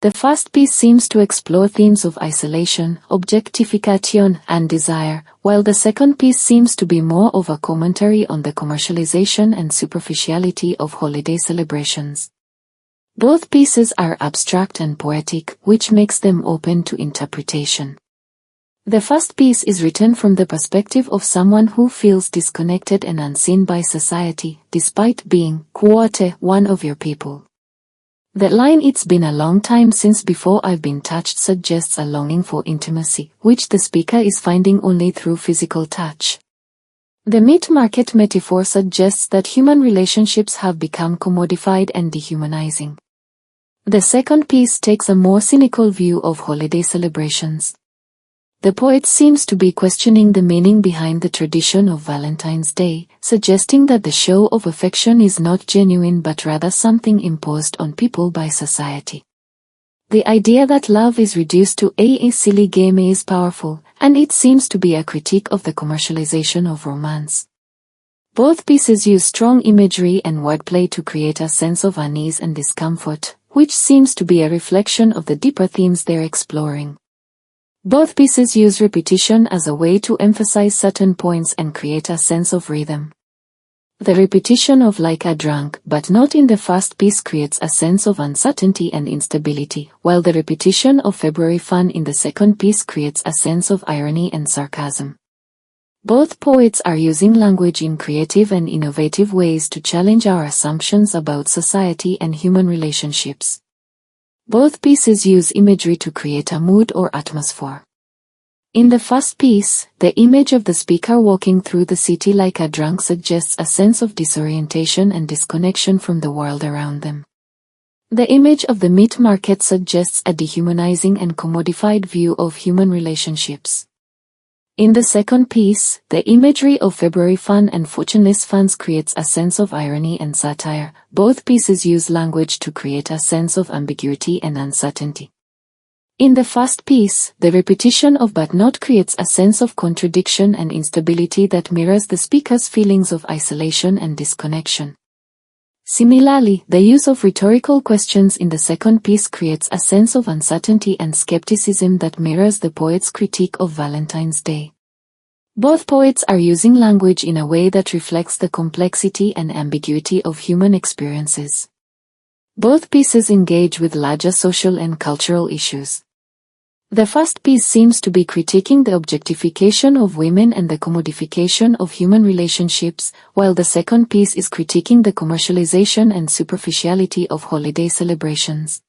The first piece seems to explore themes of isolation, objectification, and desire, while the second piece seems to be more of a commentary on the commercialization and superficiality of holiday celebrations. Both pieces are abstract and poetic, which makes them open to interpretation. The first piece is written from the perspective of someone who feels disconnected and unseen by society, despite being, one of your people. The line "It's been a long time since before I've been touched" suggests a longing for intimacy, which the speaker is finding only through physical touch. The meat market metaphor suggests that human relationships have become commodified and dehumanizing. The second piece takes a more cynical view of holiday celebrations. The poet seems to be questioning the meaning behind the tradition of Valentine's Day, suggesting that the show of affection is not genuine but rather something imposed on people by society. The idea that love is reduced to a silly game is powerful, and it seems to be a critique of the commercialization of romance. Both pieces use strong imagery and wordplay to create a sense of unease and discomfort, which seems to be a reflection of the deeper themes they're exploring. Both pieces use repetition as a way to emphasize certain points and create a sense of rhythm. The repetition of "like a drunk but not" in the first piece creates a sense of uncertainty and instability, while the repetition of "February fun" in the second piece creates a sense of irony and sarcasm. Both poets are using language in creative and innovative ways to challenge our assumptions about society and human relationships. Both pieces use imagery to create a mood or atmosphere. In the first piece, the image of the speaker walking through the city like a drunk suggests a sense of disorientation and disconnection from the world around them. The image of the meat market suggests a dehumanizing and commodified view of human relationships. In the second piece, the imagery of February fun and fortuneless funds creates a sense of irony and satire. Both pieces use language to create a sense of ambiguity and uncertainty. In the first piece, the repetition of "but not" creates a sense of contradiction and instability that mirrors the speaker's feelings of isolation and disconnection. Similarly, the use of rhetorical questions in the second piece creates a sense of uncertainty and skepticism that mirrors the poet's critique of Valentine's Day. Both poets are using language in a way that reflects the complexity and ambiguity of human experiences. Both pieces engage with larger social and cultural issues. The first piece seems to be critiquing the objectification of women and the commodification of human relationships, while the second piece is critiquing the commercialization and superficiality of holiday celebrations.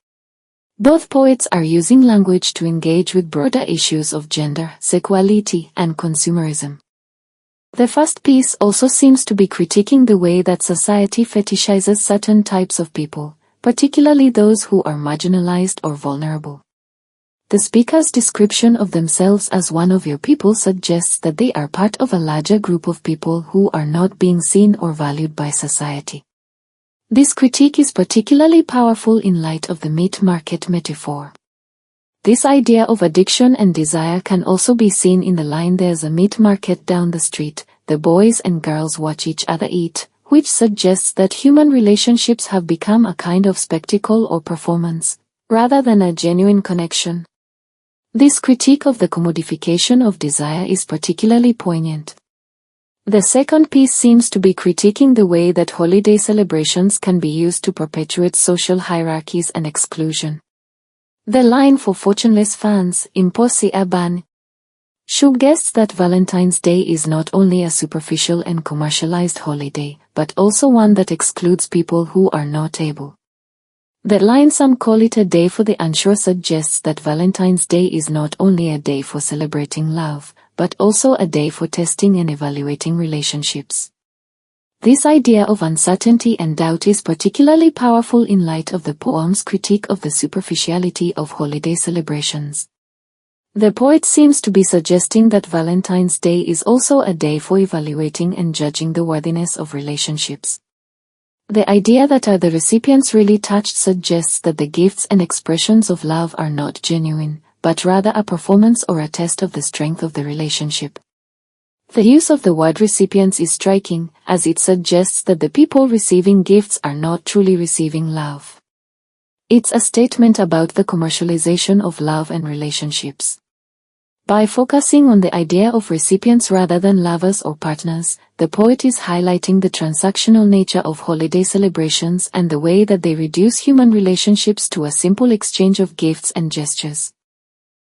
Both poets are using language to engage with broader issues of gender, sexuality, and consumerism. The first piece also seems to be critiquing the way that society fetishizes certain types of people, particularly those who are marginalized or vulnerable. The speaker's description of themselves as "one of your people" suggests that they are part of a larger group of people who are not being seen or valued by society. This critique is particularly powerful in light of the meat market metaphor. This idea of addiction and desire can also be seen in the line "There's a meat market down the street, the boys and girls watch each other eat," which suggests that human relationships have become a kind of spectacle or performance, rather than a genuine connection. This critique of the commodification of desire is particularly poignant. The second piece seems to be critiquing the way that holiday celebrations can be used to perpetuate social hierarchies and exclusion. The line "for fortuneless fans, impossible ban" suggests that Valentine's Day is not only a superficial and commercialized holiday, but also one that excludes people who are not able. The line "some call it a day for the unsure" suggests that Valentine's Day is not only a day for celebrating love, but also a day for testing and evaluating relationships. This idea of uncertainty and doubt is particularly powerful in light of the poem's critique of the superficiality of holiday celebrations. The poet seems to be suggesting that Valentine's Day is also a day for evaluating and judging the worthiness of relationships. The idea that "are the recipients really touched" suggests that the gifts and expressions of love are not genuine, but rather a performance or a test of the strength of the relationship. The use of the word "recipients" is striking, as it suggests that the people receiving gifts are not truly receiving love. It's a statement about the commercialization of love and relationships. By focusing on the idea of recipients rather than lovers or partners, the poet is highlighting the transactional nature of holiday celebrations and the way that they reduce human relationships to a simple exchange of gifts and gestures.